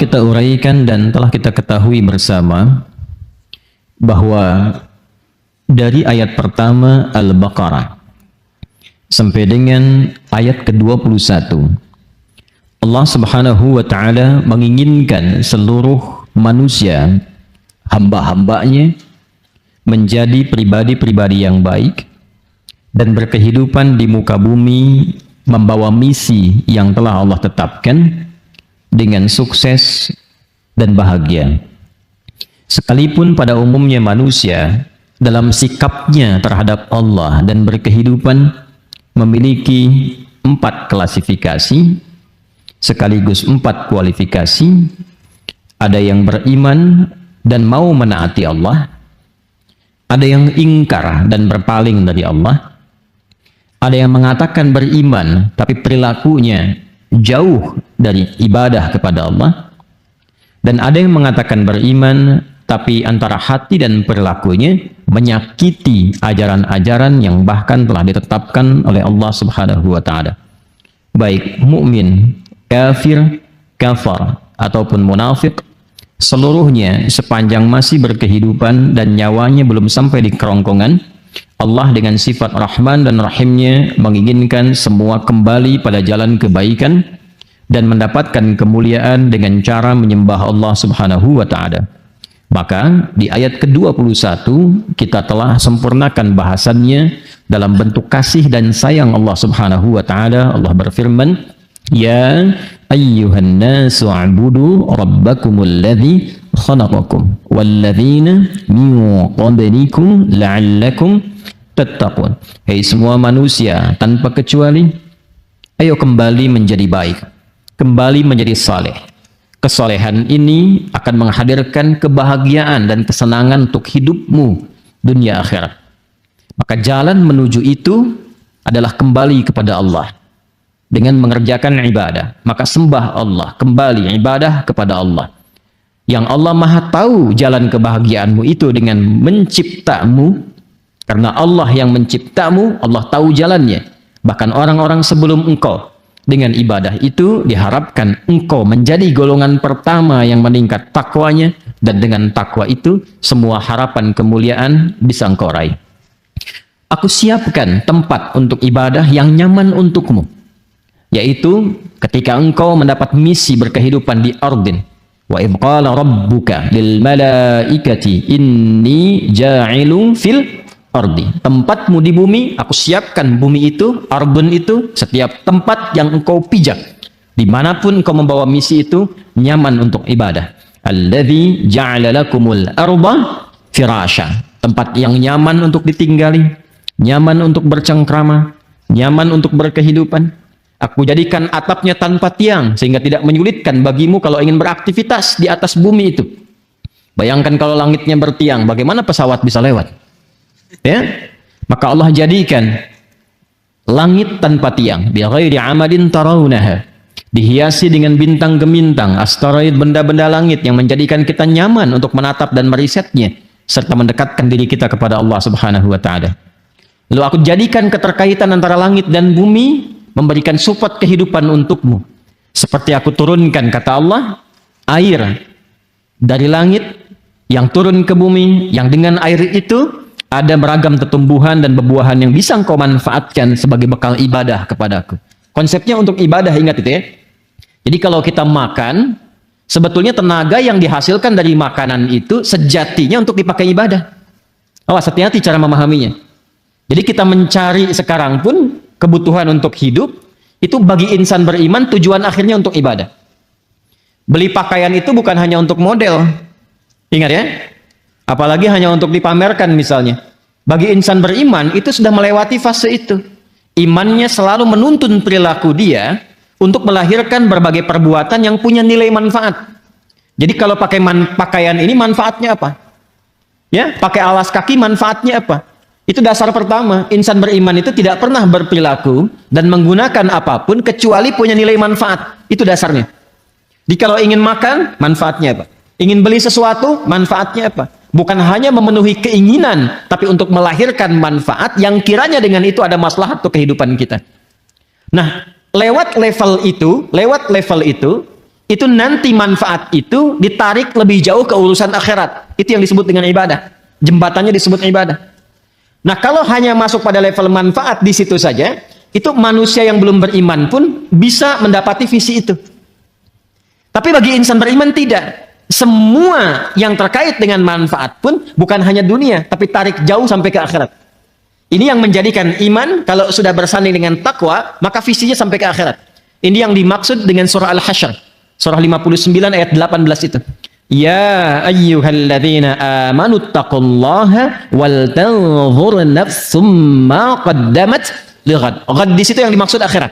kita uraikan dan telah kita ketahui bersama bahwa dari ayat pertama Al-Baqarah sampai dengan ayat ke-21 Allah Subhanahu wa taala menginginkan seluruh manusia, hamba-hambanya, menjadi pribadi-pribadi yang baik dan berkehidupan di muka bumi membawa misi yang telah Allah tetapkan dengan sukses dan bahagia. Sekalipun pada umumnya manusia dalam sikapnya terhadap Allah dan berkehidupan memiliki 4 klasifikasi sekaligus 4 kualifikasi. Ada yang beriman dan mau menaati Allah, ada yang ingkar dan berpaling dari Allah, ada yang mengatakan beriman tapi perilakunya jauh dari ibadah kepada Allah, dan ada yang mengatakan beriman tapi antara hati dan perilakunya menyakiti ajaran-ajaran yang bahkan telah ditetapkan oleh Allah Subhanahu wa taala. Baik mukmin, kafir, kafar ataupun munafik, seluruhnya sepanjang masih berkehidupan dan nyawanya belum sampai di kerongkongan, Allah dengan sifat Rahman dan Rahimnya menginginkan semua kembali pada jalan kebaikan dan mendapatkan kemuliaan dengan cara menyembah Allah Subhanahu wa taala. Maka di ayat ke-21 kita telah sempurnakan bahasannya dalam bentuk kasih dan sayang Allah Subhanahu wa taala. Allah berfirman, "Ya ayyuhan nasu a'budu rabbakumul ladzi khalaqakum walladzina min qablikum la'allakum tattaqun." Hei semua manusia tanpa kecuali, ayo kembali menjadi baik, kembali menjadi saleh. Kesolehan ini akan menghadirkan kebahagiaan dan kesenangan untuk hidupmu dunia akhirat. Maka jalan menuju itu adalah kembali kepada Allah dengan mengerjakan ibadah. Maka sembah Allah, kembali ibadah kepada Allah. Yang Allah Maha tahu jalan kebahagiaanmu itu dengan menciptamu. Karena Allah yang menciptamu, Allah tahu jalannya. Bahkan orang-orang sebelum engkau. Dengan ibadah itu diharapkan engkau menjadi golongan pertama yang meningkat takwanya, dan dengan takwa itu semua harapan kemuliaan bisa engkau raih. Aku siapkan tempat untuk ibadah yang nyaman untukmu, yaitu ketika engkau mendapat misi berkehidupan di ardin. Wa idh qala rabbuka lil malaikati inni ja'ilun fil ardi. Tempatmu di bumi, aku siapkan bumi itu, ardun itu, setiap tempat yang engkau pijak, dimanapun engkau membawa misi itu, nyaman untuk ibadah. Alladzi ja'ala lakumul arda firasha. Tempat yang nyaman untuk ditinggali, nyaman untuk bercengkrama, nyaman untuk berkehidupan. Aku jadikan atapnya tanpa tiang sehingga tidak menyulitkan bagimu kalau ingin beraktivitas di atas bumi itu. Bayangkan kalau langitnya bertiang, bagaimana pesawat bisa lewat? Ya, maka Allah jadikan langit tanpa tiang, bi ghairi amadin tarawunaha, dihiasi dengan bintang gemintang, asteroid, benda-benda langit yang menjadikan kita nyaman untuk menatap dan merisetnya serta mendekatkan diri kita kepada Allah Subhanahu wa taala. Lalu aku jadikan keterkaitan antara langit dan bumi memberikan support kehidupan untukmu. Seperti aku turunkan, kata Allah, air dari langit yang turun ke bumi, yang dengan air itu ada beragam tumbuhan dan bebuahan yang bisa engkau manfaatkan sebagai bekal ibadah kepadaku. Konsepnya untuk ibadah, ingat itu ya. Jadi kalau kita makan, sebetulnya tenaga yang dihasilkan dari makanan itu sejatinya untuk dipakai ibadah. Awas, hati-hati cara memahaminya. Jadi kita mencari sekarang pun kebutuhan untuk hidup, itu bagi insan beriman tujuan akhirnya untuk ibadah. Beli pakaian itu bukan hanya untuk model. Ingat ya. Apalagi hanya untuk dipamerkan misalnya. Bagi insan beriman itu sudah melewati fase itu. Imannya selalu menuntun perilaku dia untuk melahirkan berbagai perbuatan yang punya nilai manfaat. Jadi kalau pakai pakaian ini manfaatnya apa? Ya, pakai alas kaki manfaatnya apa? Itu dasar pertama. Insan beriman itu tidak pernah berperilaku dan menggunakan apapun kecuali punya nilai manfaat. Itu dasarnya. Jadi kalau ingin makan, manfaatnya apa? Ingin beli sesuatu, manfaatnya apa? Bukan hanya memenuhi keinginan, tapi untuk melahirkan manfaat yang kiranya dengan itu ada maslahat untuk kehidupan kita. Nah, lewat level itu, itu nanti manfaat itu ditarik lebih jauh ke urusan akhirat. Itu yang disebut dengan ibadah. Jembatannya disebut ibadah. Nah, kalau hanya masuk pada level manfaat di situ saja, itu manusia yang belum beriman pun bisa mendapati visi itu. Tapi bagi insan beriman tidak. Semua yang terkait dengan manfaat pun bukan hanya dunia, tapi tarik jauh sampai ke akhirat. Ini yang menjadikan iman, kalau sudah bersanding dengan takwa, maka visinya sampai ke akhirat. Ini yang dimaksud dengan surah Al-Hasyr. Surah 59 ayat 18 itu. Ya ayyuhalladzina amanu taqullaha wal tanzur nafsum ma qaddamat lighad. Ghad di situ yang dimaksud akhirat.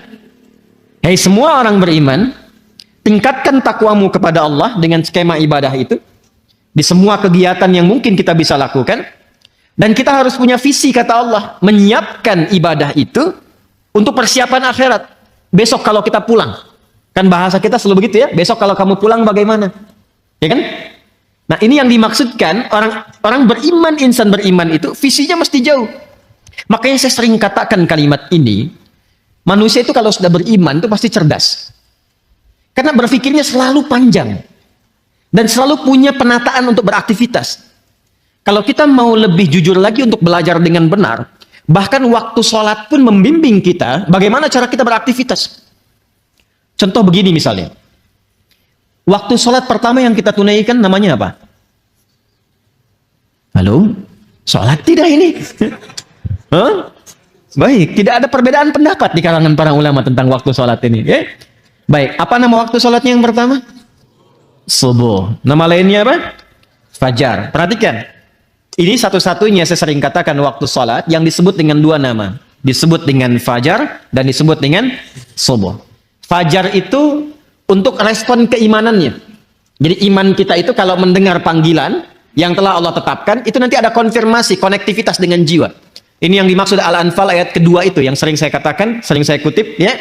Hei semua orang beriman, tingkatkan takwamu kepada Allah dengan skema ibadah itu di semua kegiatan yang mungkin kita bisa lakukan, dan kita harus punya visi kata Allah, menyiapkan ibadah itu untuk persiapan akhirat. Besok kalau kita pulang, kan bahasa kita selalu begitu ya, besok kalau kamu pulang bagaimana? Ya kan? Nah, ini yang dimaksudkan orang beriman, insan beriman itu visinya mesti jauh. Makanya saya sering katakan kalimat ini, manusia itu kalau sudah beriman itu pasti cerdas. Karena berpikirnya selalu panjang. Dan selalu punya penataan untuk beraktivitas. Kalau kita mau lebih jujur lagi untuk belajar dengan benar, bahkan waktu sholat pun membimbing kita bagaimana cara kita beraktivitas. Contoh begini misalnya. Waktu sholat pertama yang kita tunaikan namanya apa? Halo? Sholat tidak ini? Huh? Baik, tidak ada perbedaan pendapat di kalangan para ulama tentang waktu sholat ini. Ya? Baik, apa nama waktu sholatnya yang pertama? Subuh. Nama lainnya apa? Fajar. Perhatikan. Ini satu-satunya saya sering katakan waktu sholat yang disebut dengan dua nama. Disebut dengan fajar dan disebut dengan subuh. Fajar itu untuk respon keimanannya. Jadi iman kita itu kalau mendengar panggilan yang telah Allah tetapkan, itu nanti ada konfirmasi, konektivitas dengan jiwa. Ini yang dimaksud Al-Anfal ayat kedua itu, yang sering saya katakan, sering saya kutip, ya.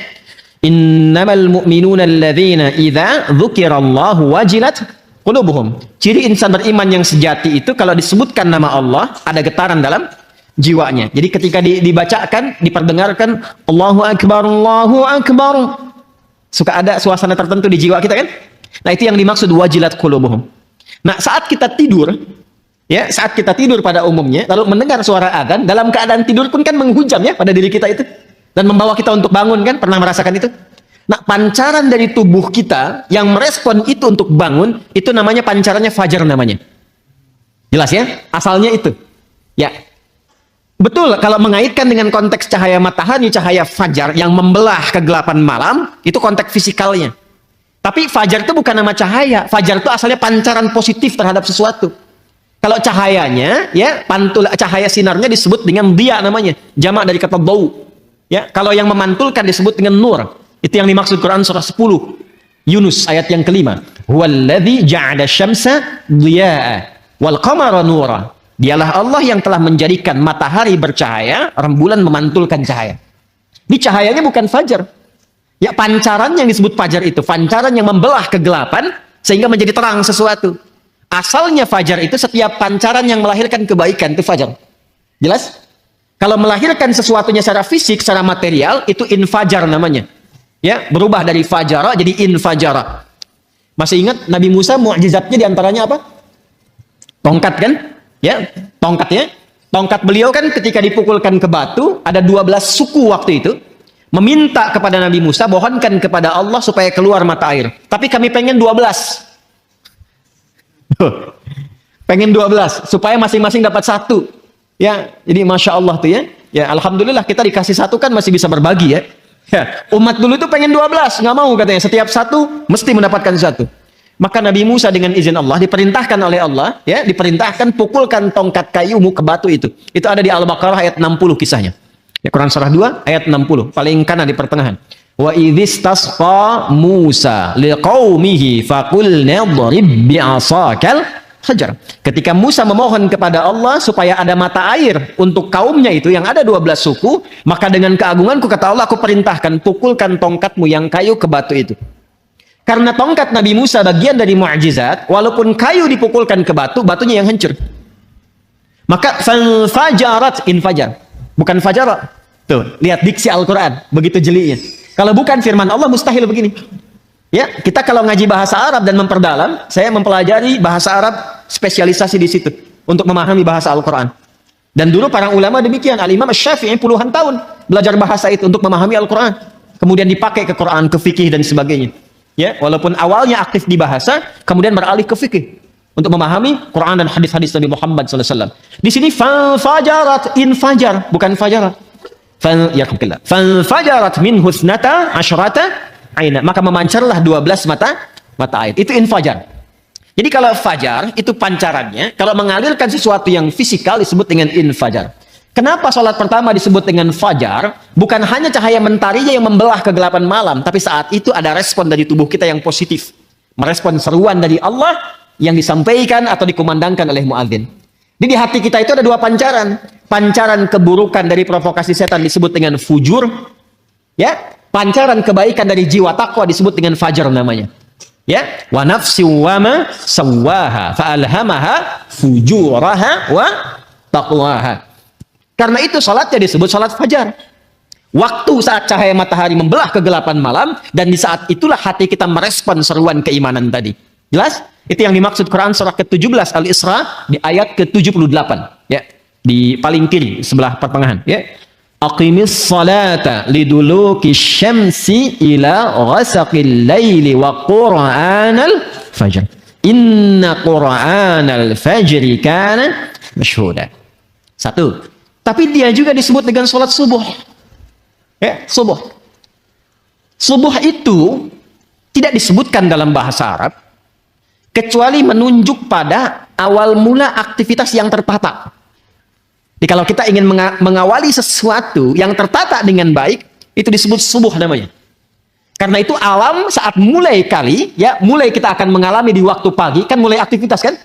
Innamal mu'minuna alladzina idza dzukirallahu wajilat qulubuhum. Ciri insan beriman yang sejati itu kalau disebutkan nama Allah, ada getaran dalam jiwanya. Jadi ketika dibacakan, diperdengarkan Allahu Akbar, Allahu Akbar, suka ada suasana tertentu di jiwa kita kan? Nah, itu yang dimaksud wajilat qulubuhum. Nah, saat kita tidur, ya, saat kita tidur pada umumnya, lalu mendengar suara adzan, dalam keadaan tidur pun kan menghujam ya pada diri kita itu. Dan membawa kita untuk bangun kan? Pernah merasakan itu? Nah, pancaran dari tubuh kita yang merespon itu untuk bangun, itu namanya pancarannya fajar namanya. Jelas ya? Asalnya itu. Ya. Betul, kalau mengaitkan dengan konteks cahaya matahari, cahaya fajar yang membelah kegelapan malam, itu konteks fisikalnya. Tapi fajar itu bukan nama cahaya. Fajar itu asalnya pancaran positif terhadap sesuatu. Kalau cahayanya, ya, pantul cahaya sinarnya disebut dengan dia namanya. Jamak dari kata bau. Ya, kalau yang memantulkan disebut dengan nur. Itu yang dimaksud Quran surah 10. Yunus ayat yang kelima. Huwallazi ja'ala syamsa dhiya'a wal qamara nura. Dialah Allah yang telah menjadikan matahari bercahaya, rembulan memantulkan cahaya. Ini cahayanya bukan fajar. Ya, pancaran yang disebut fajar itu, pancaran yang membelah kegelapan sehingga menjadi terang sesuatu. Asalnya fajar itu setiap pancaran yang melahirkan kebaikan, itu fajar. Jelas? Kalau melahirkan sesuatunya secara fisik, secara material, itu infajar namanya. Ya, berubah dari fajara jadi infajara. Masih ingat Nabi Musa mukjizatnya diantaranya apa? Tongkat kan? Ya, tongkatnya. Tongkat beliau kan ketika dipukulkan ke batu, ada 12 suku waktu itu. Meminta kepada Nabi Musa, mohonkan kepada Allah supaya keluar mata air. Tapi kami pengen 12. Pengen 12, supaya masing-masing dapat satu. Ya, jadi Masya Allah tuh ya. Ya, Alhamdulillah kita dikasih satu kan masih bisa berbagi ya. Ya, umat dulu itu pengen 12, nggak mau katanya. Setiap satu mesti mendapatkan satu. Maka Nabi Musa dengan izin Allah diperintahkan oleh Allah, ya, diperintahkan pukulkan tongkat kayumu ke batu itu. Itu ada di Al-Baqarah ayat 60 kisahnya. Ya, Quran surah 2 ayat 60, paling kanan di pertengahan. Wa idzistasqa Musa liqaumihi faqulna dhrib bi'asakal hajar. Ketika Musa memohon kepada Allah supaya ada mata air untuk kaumnya itu yang ada 12 suku, maka dengan keagunganku kata Allah, aku perintahkan pukulkan tongkatmu yang kayu ke batu itu. Karena tongkat Nabi Musa bagian dari mukjizat, walaupun kayu dipukulkan ke batu, batunya yang hancur. Maka fajarat infajar. Bukan fajarat. Tuh, lihat diksi Al-Quran, begitu jelinya. Kalau bukan firman Allah, mustahil begini. Ya, kita kalau ngaji bahasa Arab dan memperdalam, saya mempelajari bahasa Arab spesialisasi di situ untuk memahami bahasa Al-Quran. Dan dulu para ulama demikian, Al-Imam Syafi'i puluhan tahun belajar bahasa itu untuk memahami Al-Quran. Kemudian dipakai ke Quran, ke fikih dan sebagainya. Ya, walaupun awalnya aktif di bahasa, kemudian beralih ke fikih untuk memahami Quran dan hadis-hadis Nabi Muhammad SAW. Di sini fajarat, infajar, bukan fajarat. Fajarat min husnata asyrata aina, maka memancarlah 12 mata air. Itu infajar. Jadi kalau fajar itu pancarannya, kalau mengalirkan sesuatu yang fisikal disebut dengan infajar. Kenapa sholat pertama disebut dengan fajar? Bukan hanya cahaya mentarinya yang membelah kegelapan malam, tapi saat itu ada respon dari tubuh kita yang positif, merespon seruan dari Allah yang disampaikan atau dikumandangkan oleh muadzin. Jadi di hati kita itu ada dua pancaran. Pancaran keburukan dari provokasi setan disebut dengan fujur, ya. Pancaran kebaikan dari jiwa takwa disebut dengan fajar namanya. Ya, wa nafsi wa ma sawwaha fa alhamaha fujuraha wa taqwaha. Karena itu salatnya disebut salat fajar. Waktu saat cahaya matahari membelah kegelapan malam, dan di saat itulah hati kita merespon seruan keimanan tadi. Jelas? Itu yang dimaksud Quran surah ke-17 Al-Isra di ayat ke-78, ya. Di paling kiri sebelah pertengahan, ya. Aqimis salata liduluki syamsi ila ghasaqil laili wa qur'anal fajr. Inna qur'anal fajri kana masyhuda. Satu. Tapi dia juga disebut dengan salat subuh. Ya, subuh. Subuh itu tidak disebutkan dalam bahasa Arab kecuali menunjuk pada awal mula aktivitas yang tertata. Jadi kalau kita ingin mengawali sesuatu yang tertata dengan baik, itu disebut subuh namanya. Karena itu alam saat mulai kali, ya, mulai kita akan mengalami di waktu pagi, kan mulai aktivitas kan?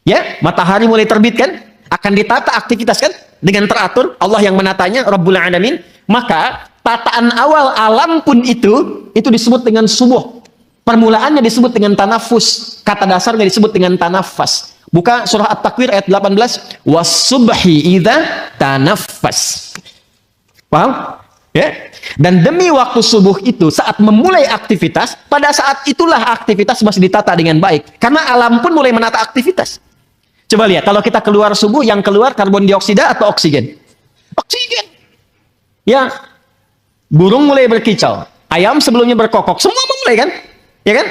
Ya, matahari mulai terbit kan? Akan ditata aktivitas kan? Dengan teratur, Allah yang menatanya, Rabbul Alamin. Maka tataan awal alam pun itu disebut dengan subuh. Permulaannya disebut dengan tanafus. Kata dasarnya disebut dengan tanafas. Buka surah At-Takwir ayat 18. Was-subhi idza tanaffas. Paham? Ya. Dan demi waktu subuh itu saat memulai aktivitas, pada saat itulah aktivitas masih ditata dengan baik. Karena alam pun mulai menata aktivitas. Coba lihat, kalau kita keluar subuh, yang keluar karbon dioksida atau oksigen? Oksigen. Ya. Burung mulai berkicau. Ayam sebelumnya berkokok. Semua mulai kan? Ya kan?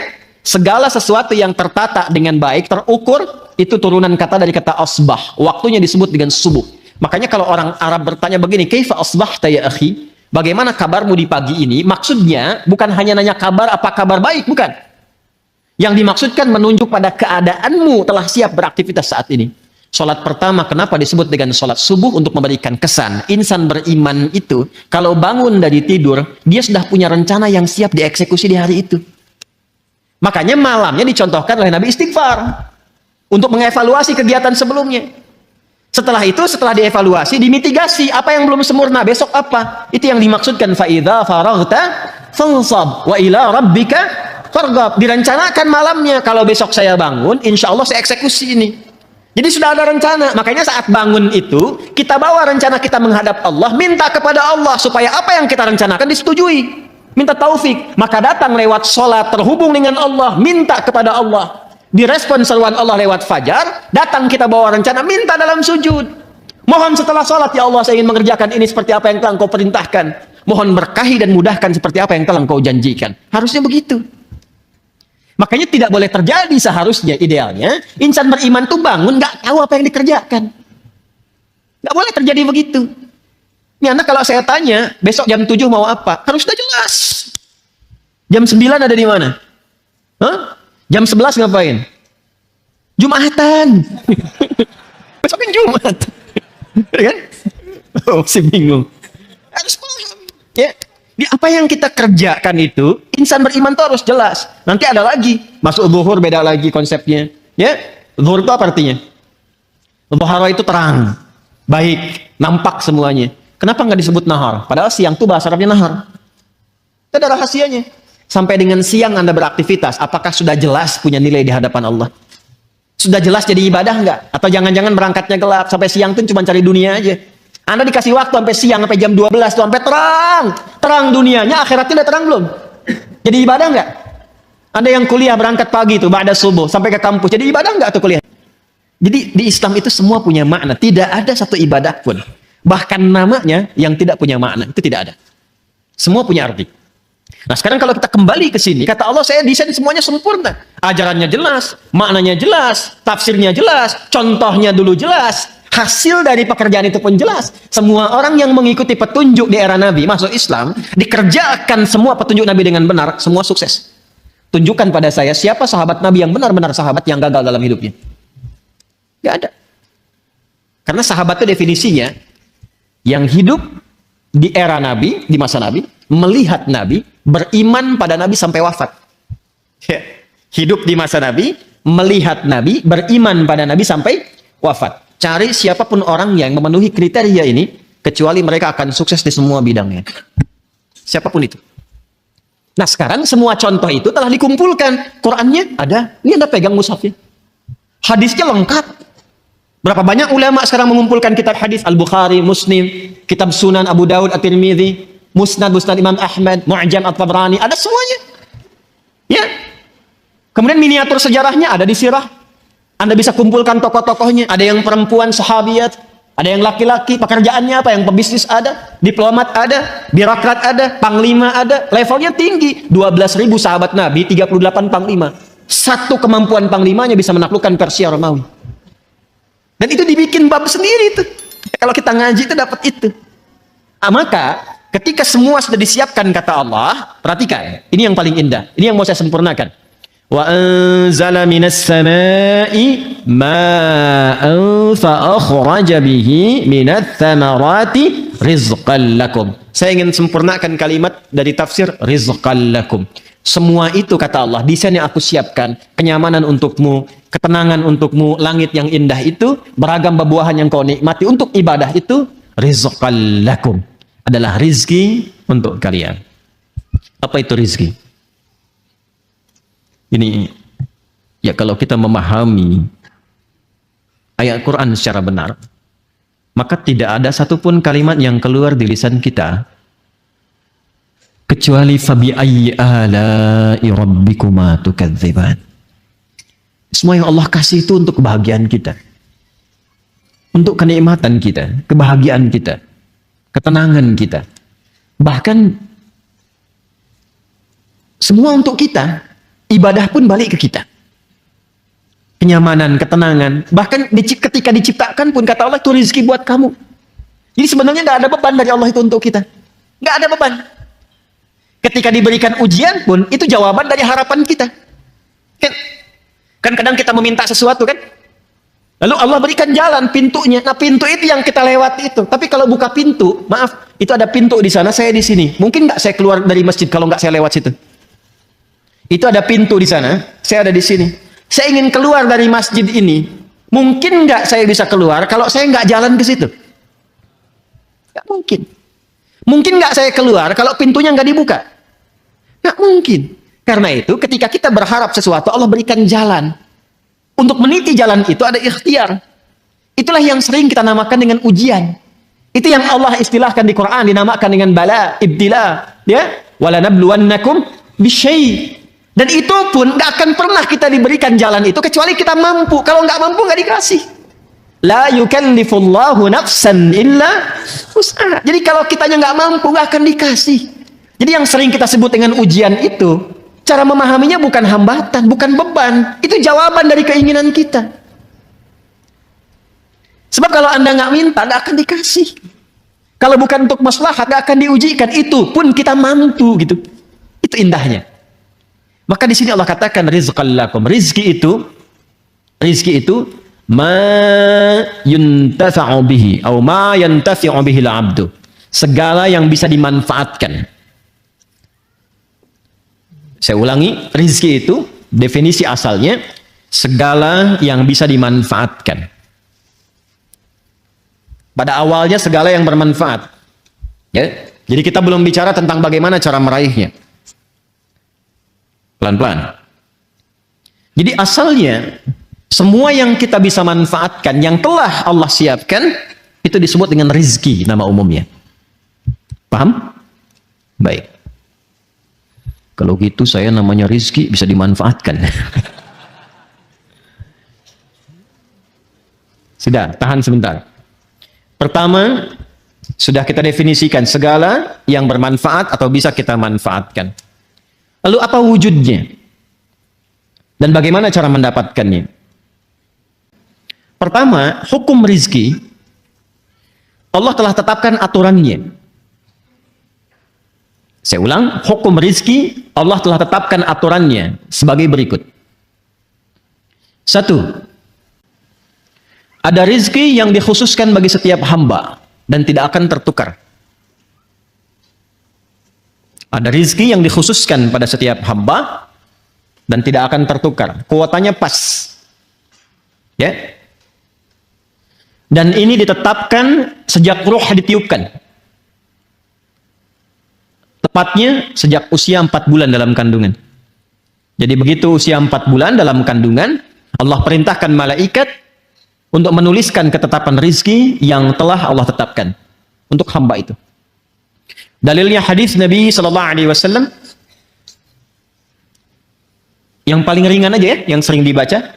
Segala sesuatu yang tertata dengan baik, terukur, itu turunan kata dari kata asbah. Waktunya disebut dengan subuh. Makanya kalau orang Arab bertanya begini, kaifa asbahta ya akhi? Bagaimana kabarmu di pagi ini? Maksudnya bukan hanya nanya kabar, apa kabar baik, bukan. Yang dimaksudkan menunjuk pada keadaanmu telah siap beraktivitas saat ini. Salat pertama kenapa disebut dengan salat subuh? Untuk memberikan kesan. Insan beriman itu kalau bangun dari tidur, dia sudah punya rencana yang siap dieksekusi di hari itu. Makanya malamnya dicontohkan oleh Nabi istighfar untuk mengevaluasi kegiatan sebelumnya. Setelah itu, setelah dievaluasi, dimitigasi apa yang belum sempurna, besok apa. Itu yang dimaksudkan faidza faraghta fansab wa ila rabbika farghab. Direncanakan malamnya, kalau besok saya bangun, insya Allah saya eksekusi ini. Jadi sudah ada rencana. Makanya saat bangun itu, kita bawa rencana kita menghadap Allah, minta kepada Allah supaya apa yang kita rencanakan disetujui. Minta taufik, maka datang lewat sholat, terhubung dengan Allah, minta kepada Allah. Direspon seruan Allah lewat fajar, datang kita bawa rencana, minta dalam sujud. Mohon setelah sholat, ya Allah saya ingin mengerjakan ini seperti apa yang telah Engkau perintahkan. Mohon berkahi dan mudahkan seperti apa yang telah Engkau janjikan. Harusnya begitu. Makanya tidak boleh terjadi seharusnya, idealnya, insan beriman tuh bangun, gak tahu apa yang dikerjakan. Gak boleh terjadi begitu. Ini anak kalau saya tanya, besok jam 7 mau apa? Harus sudah jelas. Jam 9 ada di mana? Hah? Jam 11 ngapain? Jumatan. Besok kan Jumat. Kan? Oh, masih bingung. Harus paham. Ya. Di apa yang kita kerjakan itu, insan beriman itu harus jelas. Nanti ada lagi. Masuk zuhur beda lagi konsepnya. Ya. Zuhur itu apa artinya? Zuhur itu terang. Baik. Nampak semuanya. Kenapa nggak disebut nahar? Padahal siang itu bahasa Arabnya nahar. Itu ada rahasianya. Sampai dengan siang Anda beraktivitas, apakah sudah jelas punya nilai di hadapan Allah? Sudah jelas jadi ibadah nggak? Atau jangan-jangan berangkatnya gelap, sampai siang itu cuma cari dunia aja. Anda dikasih waktu sampai siang, sampai jam 12, sampai terang. Terang dunianya, akhiratnya udah terang belum? Jadi ibadah nggak? Ada yang kuliah berangkat pagi itu, ba'da subuh, sampai ke kampus. Jadi ibadah enggak tuh kuliah? Jadi di Islam itu semua punya makna. Tidak ada satu ibadah pun. Bahkan namanya yang tidak punya makna. Itu tidak ada. Semua punya arti. Nah sekarang kalau kita kembali ke sini, kata Allah, saya desain semuanya sempurna. Ajarannya jelas, maknanya jelas, tafsirnya jelas, contohnya dulu jelas. Hasil dari pekerjaan itu pun jelas. Semua orang yang mengikuti petunjuk di era Nabi, masuk Islam, dikerjakan semua petunjuk Nabi dengan benar, semua sukses. Tunjukkan pada saya siapa sahabat Nabi yang benar-benar sahabat yang gagal dalam hidupnya. Gak ada. Karena sahabat itu definisinya yang hidup di era Nabi, di masa Nabi, melihat Nabi, beriman pada Nabi sampai wafat. Hidup di masa Nabi, melihat Nabi, beriman pada Nabi sampai wafat. Cari siapapun orang yang memenuhi kriteria ini, kecuali mereka akan sukses di semua bidangnya. Siapapun itu. Nah sekarang semua contoh itu telah dikumpulkan. Qurannya ada. Ini Anda pegang mushafnya. Hadisnya lengkap. Berapa banyak ulama sekarang mengumpulkan kitab hadis. Al-Bukhari, Muslim, kitab Sunan Abu Daud, At-Tirmidzi, Musnad Imam Ahmad, Mu'jam At-Tabrani. Ada semuanya. Ya. Kemudian miniatur sejarahnya ada di sirah. Anda bisa kumpulkan tokoh-tokohnya. Ada yang perempuan, sahabiat. Ada yang laki-laki, pekerjaannya apa? Yang pebisnis ada, diplomat ada, birokrat ada, panglima ada, levelnya tinggi. 12.000 sahabat Nabi, 38 panglima. Satu kemampuan panglimanya bisa menaklukkan Persia Romawi. Dan itu dibikin bab sendiri itu. Kalau kita ngaji itu dapat itu. Maka ketika semua sudah disiapkan kata Allah, perhatikan, ini yang paling indah. Ini yang mau saya sempurnakan. Wa anzala minas samai ma'an fa akhraja bihi minats thamarati rizqan lakum. Saya ingin sempurnakan kalimat dari tafsir rizqan lakum. Semua itu kata Allah, desain yang aku siapkan, kenyamanan untukmu, ketenangan untukmu, langit yang indah itu, beragam buah-buahan yang kau nikmati untuk ibadah itu, rizqan lakum. Adalah rizki untuk kalian. Apa itu rizki? Ini, ya kalau kita memahami ayat Quran secara benar, maka tidak ada satupun kalimat yang keluar di lisan kita, kecuali fabi ayyi ala'i rabbikuma tukadziban. Semua yang Allah kasih itu untuk kebahagiaan kita, untuk kenikmatan kita, kebahagiaan kita, ketenangan kita, bahkan semua untuk kita. Ibadah pun balik ke kita. Kenyamanan, ketenangan. Bahkan ketika diciptakan pun kata Allah itu rezeki buat kamu. Jadi sebenarnya nggak ada beban dari Allah itu untuk kita. Nggak ada beban. Ketika diberikan ujian pun itu jawaban dari harapan kita. Kan kadang kita meminta sesuatu kan. Lalu Allah berikan jalan pintunya. Nah pintu itu yang kita lewati itu. Tapi kalau buka pintu, maaf, itu ada pintu di sana, saya di sini. Mungkin nggak saya keluar dari masjid kalau nggak saya lewat situ. Itu ada pintu di sana, saya ada di sini. Saya ingin keluar dari masjid ini. Mungkin nggak saya bisa keluar kalau saya nggak jalan ke situ? Nggak mungkin. Mungkin nggak saya keluar kalau pintunya nggak dibuka? Nggak mungkin. Karena itu ketika kita berharap sesuatu, Allah berikan jalan. Untuk meniti jalan itu ada ikhtiar. Itulah yang sering kita namakan dengan ujian. Itu yang Allah istilahkan di Quran, dinamakan dengan bala, ibtila. Ya, walanabluwannakum bisyai'. Dan itu pun gak akan pernah kita diberikan jalan itu kecuali kita mampu. Kalau nggak mampu nggak dikasih. La yukallifullahu nafsan illa wus'aha. Jadi kalau kitanya nggak mampu nggak akan dikasih. Jadi yang sering kita sebut dengan ujian itu, cara memahaminya bukan hambatan, bukan beban. Itu jawaban dari keinginan kita. Sebab kalau Anda nggak minta nggak akan dikasih. Kalau bukan untuk maslahat nggak akan diujikan. Itu pun kita mampu gitu. Itu indahnya. Maka di sini Allah katakan rizqan lakum. Rizki itu ma yuntafa'u bihi atau ma yantafi'u bihi al-'abdu. Segala yang bisa dimanfaatkan. Saya ulangi, rizki itu definisi asalnya segala yang bisa dimanfaatkan. Pada awalnya segala yang bermanfaat. Ya. Jadi kita belum bicara tentang bagaimana cara meraihnya. Pelan-pelan. Jadi asalnya semua yang kita bisa manfaatkan yang telah Allah siapkan itu disebut dengan rizki nama umumnya. Paham? Baik. Kalau gitu saya namanya rizki bisa dimanfaatkan. Sudah, tahan sebentar. Pertama, sudah kita definisikan segala yang bermanfaat atau bisa kita manfaatkan. Lalu apa wujudnya? Dan bagaimana cara mendapatkannya? Pertama, hukum rizki, Allah telah tetapkan aturannya. Saya ulang, hukum rizki, Allah telah tetapkan aturannya sebagai berikut. 1. Ada rizki yang dikhususkan bagi setiap hamba dan tidak akan tertukar. Ada rizki yang dikhususkan pada setiap hamba dan tidak akan tertukar. Kuotanya pas. Ya. Dan ini ditetapkan sejak ruh ditiupkan. Tepatnya sejak usia 4 bulan dalam kandungan. Jadi begitu usia 4 bulan dalam kandungan, Allah perintahkan malaikat untuk menuliskan ketetapan rizki yang telah Allah tetapkan untuk hamba itu. Dalilnya hadis Nabi SAW yang paling ringan aja ya, yang sering dibaca,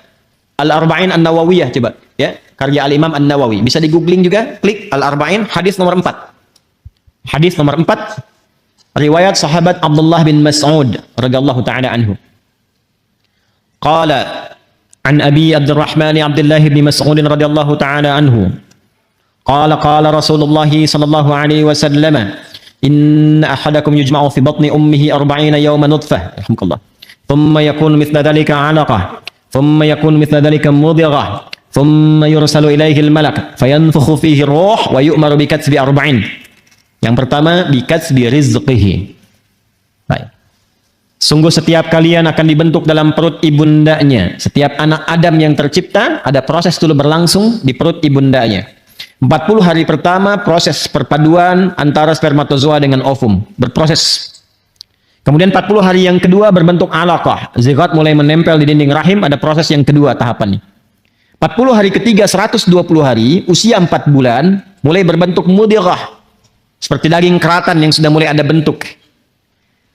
Al-Arba'in An-Nawawiyah, coba ya, karya Al-Imam An-Nawawi. Bisa di googling juga, klik Al-Arba'in, hadis nomor 4. Hadis nomor 4, riwayat sahabat Abdullah bin Mas'ud radhiyallahu taala anhu. Qala عن أبي عبد الرحمن عبد الله بن مسعود رضي الله تعالى عنه قال قال رسول الله صلى الله عليه وسلم إن أحدكم يجمع في بطن أمه 40 يوما نطفة رحمك الله ثم يكون مثل ذلك علقة ثم يكون مثل ذلك مضغة ثم يرسل إليه الملك فينفخ فيه الروح ويؤمر بكتب 40. Yang pertama, bikatbi rizqihi. Baik. Sungguh setiap kalian akan dibentuk dalam perut ibundanya. Setiap anak Adam yang tercipta, ada proses dulu berlangsung di perut ibundanya. 40 hari pertama, proses perpaduan antara spermatozoa dengan ovum. Berproses. Kemudian 40 hari yang kedua berbentuk alaqah. Zigot mulai menempel di dinding rahim, ada proses yang kedua tahapannya. 40 hari ketiga, 120 hari, usia 4 bulan, mulai berbentuk mudghah. Seperti daging keratan yang sudah mulai ada bentuk.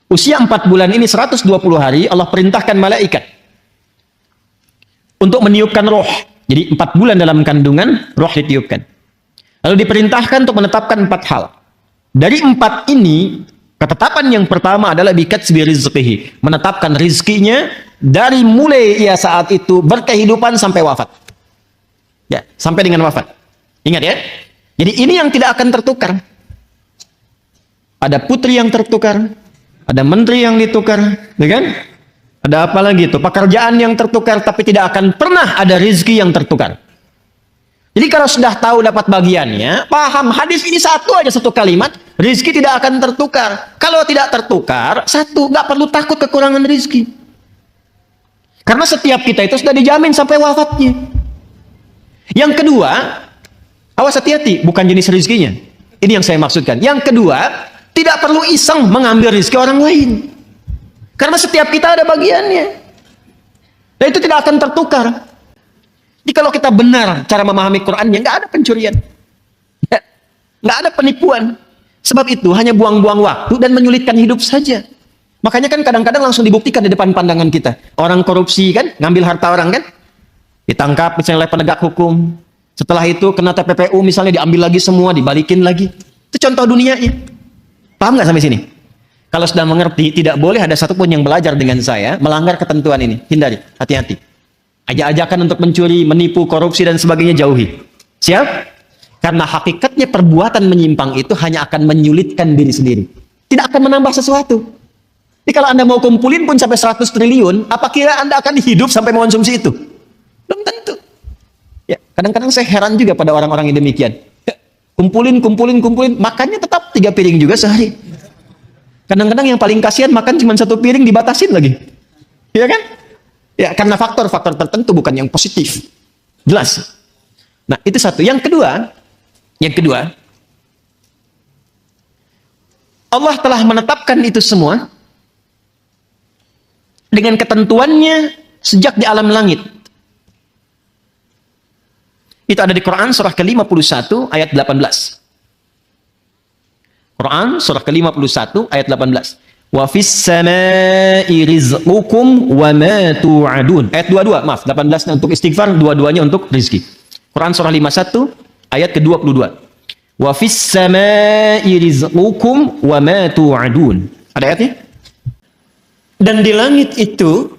Usia 4 bulan ini 120 hari Allah perintahkan malaikat untuk meniupkan roh. Jadi 4 bulan dalam kandungan roh ditiupkan. Lalu diperintahkan untuk menetapkan 4 hal. Dari 4 ini, ketetapan yang pertama adalah bikatsbi rizqihi, menetapkan rizkinya dari mulai ia saat itu berkehidupan sampai wafat. Ya, sampai dengan wafat. Ingat ya. Jadi ini yang tidak akan tertukar. Ada putri yang tertukar, ada menteri yang ditukar, ya kan? Ada apa lagi itu? Pekerjaan yang tertukar, tapi tidak akan pernah ada rizki yang tertukar. Jadi kalau sudah tahu dapat bagiannya, paham hadis ini satu aja, satu kalimat, rizki tidak akan tertukar. Kalau tidak tertukar, satu, nggak perlu takut kekurangan rizki. Karena setiap kita itu sudah dijamin sampai wafatnya. Yang kedua, awas hati-hati, bukan jenis rizkinya. Ini yang saya maksudkan. Yang kedua, tidak perlu iseng mengambil rezeki orang lain. Karena setiap kita ada bagiannya. Dan itu tidak akan tertukar. Jadi kalau kita benar cara memahami Qur'annya, nggak ada pencurian. Nggak ada penipuan. Sebab itu hanya buang-buang waktu dan menyulitkan hidup saja. Makanya kan kadang-kadang langsung dibuktikan di depan pandangan kita. Orang korupsi kan, ngambil harta orang kan, ditangkap misalnya oleh penegak hukum. Setelah itu kena TPPU misalnya, diambil lagi semua, dibalikin lagi. Itu contoh dunianya. Paham nggak sampai sini? Kalau sudah mengerti, tidak boleh ada satupun yang belajar dengan saya melanggar ketentuan ini. Hindari, hati-hati. Ajak-ajakan untuk mencuri, menipu, korupsi, dan sebagainya jauhi. Siap? Karena hakikatnya perbuatan menyimpang itu hanya akan menyulitkan diri sendiri. Tidak akan menambah sesuatu. Jadi kalau Anda mau kumpulin pun sampai 100 triliun, apa kira Anda akan hidup sampai mengonsumsi itu? Belum tentu. Ya, kadang-kadang saya heran juga pada orang-orang yang demikian. Kumpulin, makannya tetap 3 piring juga sehari. Kadang-kadang yang paling kasihan makan cuma 1 piring dibatasin lagi. Iya kan? Ya, karena faktor-faktor tertentu bukan yang positif. Jelas. Nah, itu satu. Yang kedua, Allah telah menetapkan itu semua dengan ketentuannya sejak di alam langit. Itu ada di Quran surah ke-51 ayat 18. Quran surah ke-51 ayat 18. Wa fis samai rizqukum wa ma tu'adun. Ayat 22, maaf, 18 untuk istighfar, dua-duanya untuk rizki. Quran surah 51 ayat ke-22. Wa fis samai rizqukum wa ma tu'adun. Ada ayatnya? Dan di langit itu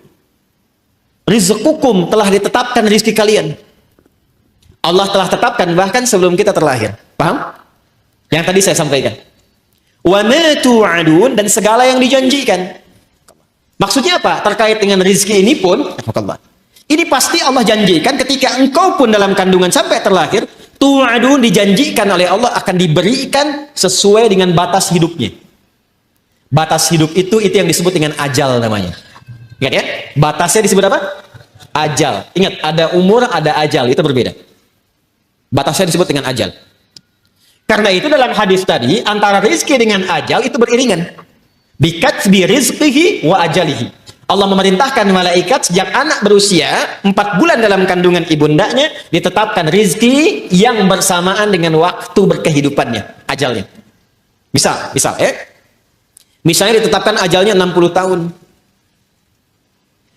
rizqukum, telah ditetapkan rizki kalian. Allah telah tetapkan bahkan sebelum kita terlahir. Paham? Yang tadi saya sampaikan. Wa ma tu'adun, dan segala yang dijanjikan. Maksudnya apa? Terkait dengan rizki ini pun, ini pasti Allah janjikan ketika engkau pun dalam kandungan sampai terlahir, tu'adun, dijanjikan oleh Allah akan diberikan sesuai dengan batas hidupnya. Batas hidup itu yang disebut dengan ajal namanya. Ingat ya? Batasnya disebut apa? Ajal. Ingat, ada umur, ada ajal, itu berbeda. Batasnya disebut dengan ajal. Karena itu dalam hadis tadi, antara rizki dengan ajal itu beriringan. Bikatsbi rizqihi wa ajalihi. Allah memerintahkan malaikat sejak anak berusia 4 bulan dalam kandungan ibundanya, ditetapkan rizki yang bersamaan dengan waktu berkehidupannya, ajalnya. Misal ya. Misalnya ditetapkan ajalnya 60 tahun.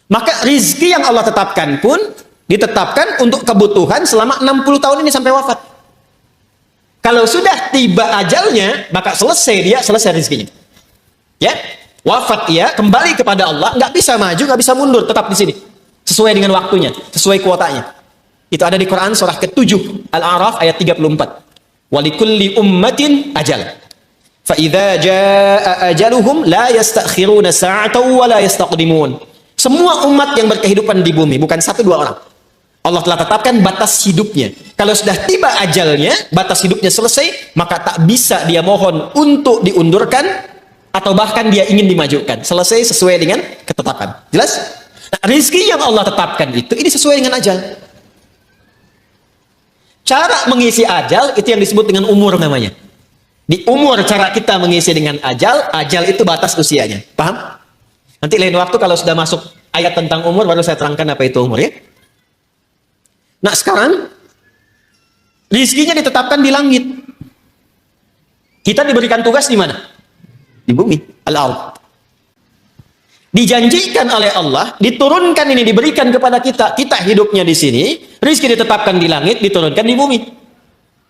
Maka rizki yang Allah tetapkan pun ditetapkan untuk kebutuhan selama 60 tahun ini sampai wafat. Kalau sudah tiba ajalnya, maka selesai rizkinya. Ya, wafat ya, kembali kepada Allah, nggak bisa maju, nggak bisa mundur, tetap di sini. Sesuai dengan waktunya, sesuai kuotanya. Itu ada di Quran surah ke-7, Al-A'raf ayat 34. Walikulli ummatin ajal. Fa idza jaa ajaluhum la yastakhiruna sa'atan wa la yastaqdimun. Semua umat yang berkehidupan di bumi, bukan 1-2 orang. Allah telah tetapkan batas hidupnya. Kalau sudah tiba ajalnya, batas hidupnya selesai, maka tak bisa dia mohon untuk diundurkan atau bahkan dia ingin dimajukan. Selesai sesuai dengan ketetapan. Jelas? Nah, rizki yang Allah tetapkan itu, ini sesuai dengan ajal. Cara mengisi ajal itu yang disebut dengan umur namanya. Di umur cara kita mengisi dengan ajal itu batas usianya. Paham? Nanti lain waktu kalau sudah masuk ayat tentang umur baru saya terangkan apa itu umur ya. Nah sekarang rizkinya ditetapkan di langit. Kita diberikan tugas di mana? Di bumi, al-ard. Dijanjikan oleh Allah, diturunkan ini, diberikan kepada kita. Kita hidupnya di sini, rizki ditetapkan di langit, diturunkan di bumi.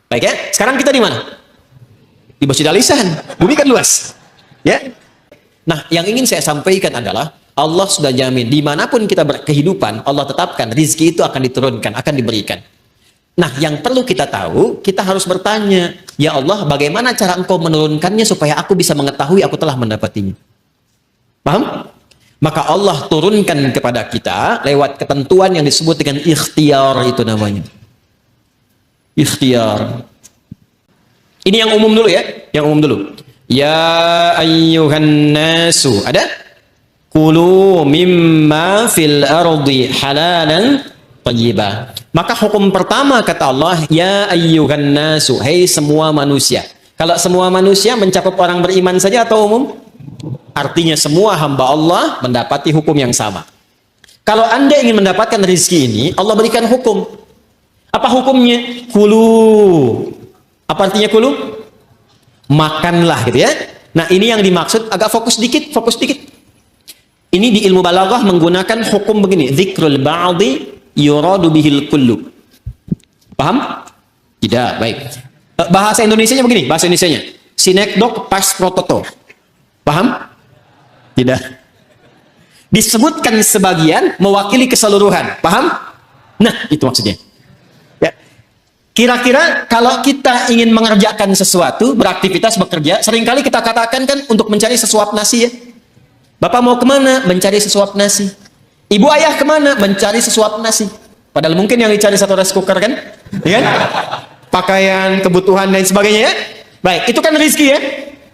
Baik ya? Sekarang kita di mana? Di Masjid Al-Ihsan. Bumi kan luas. Ya. Nah, yang ingin saya sampaikan adalah Allah sudah jamin dimanapun kita berkehidupan, Allah tetapkan rizki itu akan diturunkan, akan diberikan. Nah, yang perlu kita tahu, kita harus bertanya, ya Allah, bagaimana cara engkau menurunkannya supaya aku bisa mengetahui aku telah mendapatinya? Paham? Maka Allah turunkan kepada kita lewat ketentuan yang disebut dengan ikhtiar, itu namanya. Ikhtiar. Ini yang umum dulu ya, yang umum dulu. Ya ayyuhan nasu, ada? Kulu mimma fil ardi halalan thayyibah. Maka hukum pertama kata Allah, ya ayyuhan nasu, hai semua manusia. Kalau semua manusia mencakup orang beriman saja atau umum? Artinya semua hamba Allah mendapati hukum yang sama. Kalau Anda ingin mendapatkan rezeki ini, Allah berikan hukum. Apa hukumnya? Kulu. Apa artinya kulu? Makanlah gitu ya. Nah, ini yang dimaksud, agak fokus dikit. Ini di ilmu balaghah menggunakan hukum begini, dzikrul ba'dhi yuradu bihil kullu. Paham? Tidak, baik. Bahasa Indonesianya begini, bahasa Indonesianya. Sinekdok pas prototo. Paham? Tidak. Disebutkan sebagian mewakili keseluruhan. Paham? Nah, itu maksudnya. Ya. Kira-kira kalau kita ingin mengerjakan sesuatu, beraktivitas, bekerja, seringkali kita katakan kan untuk mencari sesuap nasi ya. Bapak mau kemana? Mencari sesuap nasi. Ibu ayah kemana? Mencari sesuap nasi. Padahal mungkin yang dicari satu rice cooker kan? Ya kan? Pakaian, kebutuhan, dan sebagainya ya. Baik, itu kan rizki ya.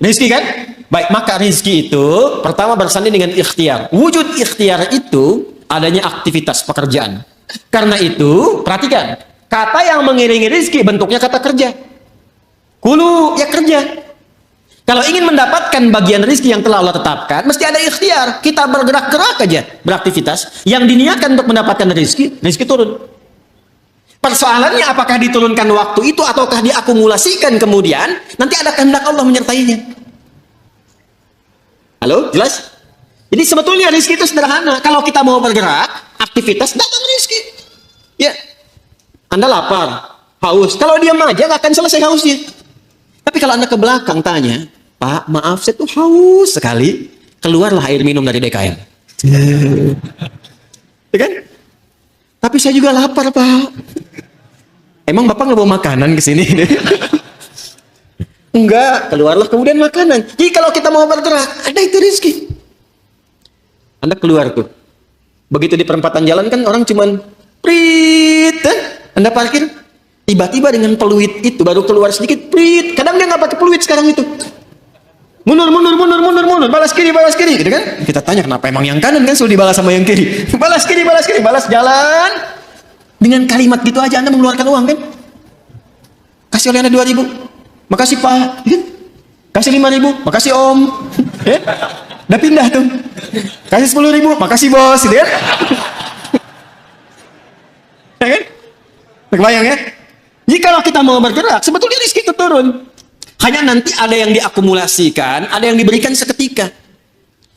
Rizki kan? Baik, maka rizki itu pertama bersanding dengan ikhtiar. Wujud ikhtiar itu adanya aktivitas pekerjaan. Karena itu, perhatikan. Kata yang mengiringi rizki bentuknya kata kerja. Kulu, ya kerja. Kalau ingin mendapatkan bagian rizki yang telah Allah tetapkan, mesti ada ikhtiar. Kita bergerak-gerak aja, beraktivitas. Yang diniatkan untuk mendapatkan rizki turun. Persoalannya apakah diturunkan waktu itu ataukah diakumulasikan kemudian, nanti ada kehendak Allah menyertainya. Halo, jelas? Jadi sebetulnya rezeki itu sederhana. Kalau kita mau bergerak, aktivitas, datang rezeki. Ya, Anda lapar, haus. Kalau diam aja nggak akan selesai hausnya. Tapi kalau Anda ke belakang tanya, Pak, maaf saya tuh haus sekali. Keluarlah air minum dari DKM. Ya kan? Tapi saya juga lapar, Pak. Emang Bapak nggak bawa makanan ke sini? Enggak, keluarlah kemudian makanan. Jadi kalau kita mau bergerak, ada itu rezeki. Anda keluar tuh. Begitu di perempatan jalan kan orang cuman prit, Anda parkir. Tiba-tiba dengan peluit itu baru keluar sedikit, prit. Kadang dia nggak pakai peluit sekarang itu. Mundur, balas kiri, gitu kan? Kita tanya kenapa emang yang kanan kan selalu dibalas sama yang kiri. Balas kiri, balas jalan. Dengan kalimat gitu aja Anda mengeluarkan uang kan? Kasih oleh Anda 2.000. Makasih Pak. Kasih 5.000. Makasih Om. Udah pindah tuh. Kasih 10.000. Makasih Bos. Gitu kan? Ya kan? Kebayang ya? Jadi kalau kita mau bergerak, sebetulnya rezeki itu turun. Hanya nanti ada yang diakumulasikan, ada yang diberikan seketika.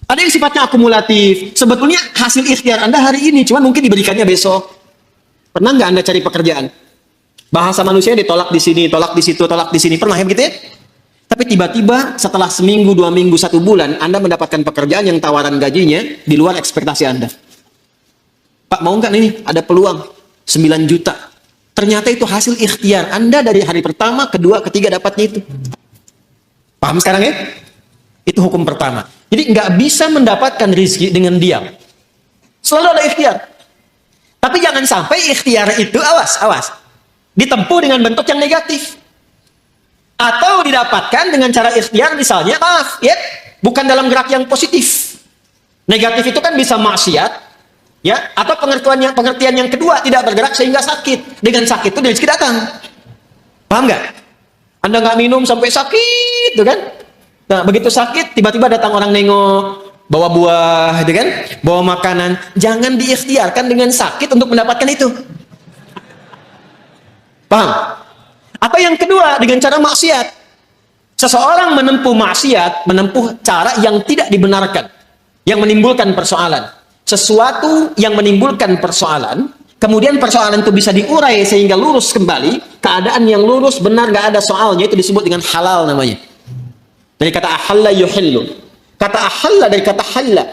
Ada yang sifatnya akumulatif. Sebetulnya hasil ikhtiar Anda hari ini, cuma mungkin diberikannya besok. Pernah nggak Anda cari pekerjaan? Bahasa manusia ditolak di sini, tolak di situ, tolak di sini. Pernah ya begitu ya? Tapi tiba-tiba setelah seminggu, 2 minggu, 1 bulan, Anda mendapatkan pekerjaan yang tawaran gajinya di luar ekspektasi Anda. Pak, mau nggak nih? Ada peluang 9 juta. Ternyata itu hasil ikhtiar Anda dari hari pertama, kedua, ketiga dapatnya itu. Paham sekarang ya? Itu hukum pertama. Jadi nggak bisa mendapatkan rezeki dengan diam. Selalu ada ikhtiar. Tapi jangan sampai ikhtiar itu, awas, ditempuh dengan bentuk yang negatif. Atau didapatkan dengan cara ikhtiar misalnya, maaf, ya, bukan dalam gerak yang positif. Negatif itu kan bisa maksiat, ya, atau pengertian yang kedua tidak bergerak sehingga sakit. Dengan sakit itu rezeki datang. Paham nggak? Anda nggak minum sampai sakit, tuh kan? Nah, begitu sakit, tiba-tiba datang orang nengok, bawa buah, gitu kan? Bawa makanan. Jangan diikhtiarkan dengan sakit untuk mendapatkan itu. Paham? Atau yang kedua, dengan cara maksiat. Seseorang menempuh maksiat, menempuh cara yang tidak dibenarkan, yang menimbulkan persoalan. Sesuatu yang menimbulkan persoalan, kemudian persoalan itu bisa diurai sehingga lurus kembali, keadaan yang lurus, benar, nggak ada soalnya, itu disebut dengan halal namanya. Dari kata ahalla yuhillu. Kata ahalla dari kata halla.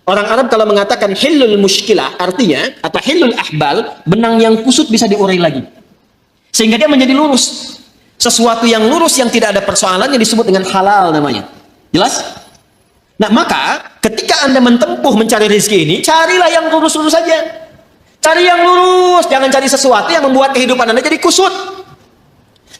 Orang Arab kalau mengatakan hillul muskilah, artinya, atau hillul ahbal, benang yang kusut bisa diurai lagi. Sehingga dia menjadi lurus. Sesuatu yang lurus yang tidak ada persoalannya disebut dengan halal namanya. Jelas? Nah, maka ketika Anda menempuh mencari rezeki ini, carilah yang lurus-lurus saja. Cari yang lurus, jangan cari sesuatu yang membuat kehidupan Anda jadi kusut.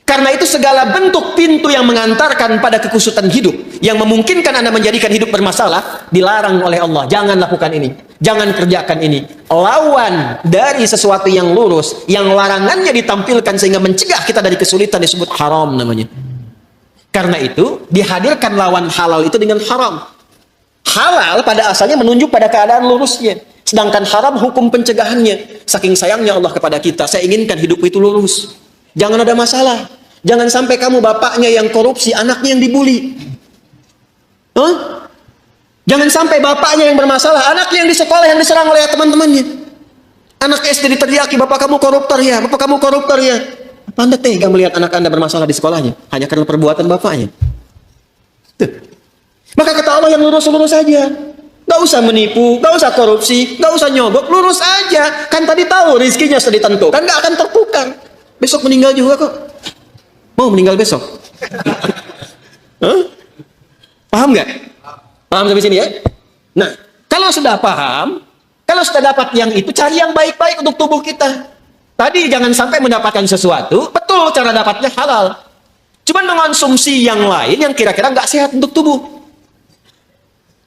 Karena itu segala bentuk pintu yang mengantarkan pada kekusutan hidup, yang memungkinkan Anda menjadikan hidup bermasalah, dilarang oleh Allah. Jangan lakukan ini. Jangan kerjakan ini. Lawan dari sesuatu yang lurus, yang larangannya ditampilkan sehingga mencegah kita dari kesulitan, disebut haram namanya. Karena itu, dihadirkan lawan halal itu dengan haram. Halal pada asalnya menunjuk pada keadaan lurusnya. Sedangkan haram hukum pencegahannya. Saking sayangnya Allah kepada kita, saya inginkan hidup itu lurus. Jangan ada masalah. Jangan sampai kamu bapaknya yang korupsi, anaknya yang dibully. Jangan sampai bapaknya yang bermasalah, anaknya yang di sekolah yang diserang oleh teman-temannya. Anak SD diteriaki, bapak kamu koruptor ya, bapak kamu koruptor ya. Apa Anda tega melihat anak Anda bermasalah di sekolahnya? Hanya karena perbuatan bapaknya. Tuh. Maka kata Allah yang lurus-lurus saja. Gak usah menipu, gak usah korupsi, gak usah nyogok, lurus aja. Kan tadi tahu rezekinya sudah ditentukan, gak akan tertukar. Besok meninggal juga kok. Mau meninggal besok? Paham nggak? Paham sampai sini ya? Nah, kalau sudah paham, kalau sudah dapat yang itu, cari yang baik-baik untuk tubuh kita. Tadi jangan sampai mendapatkan sesuatu, betul cara dapatnya halal. Cuman mengonsumsi yang lain yang kira-kira nggak sehat untuk tubuh.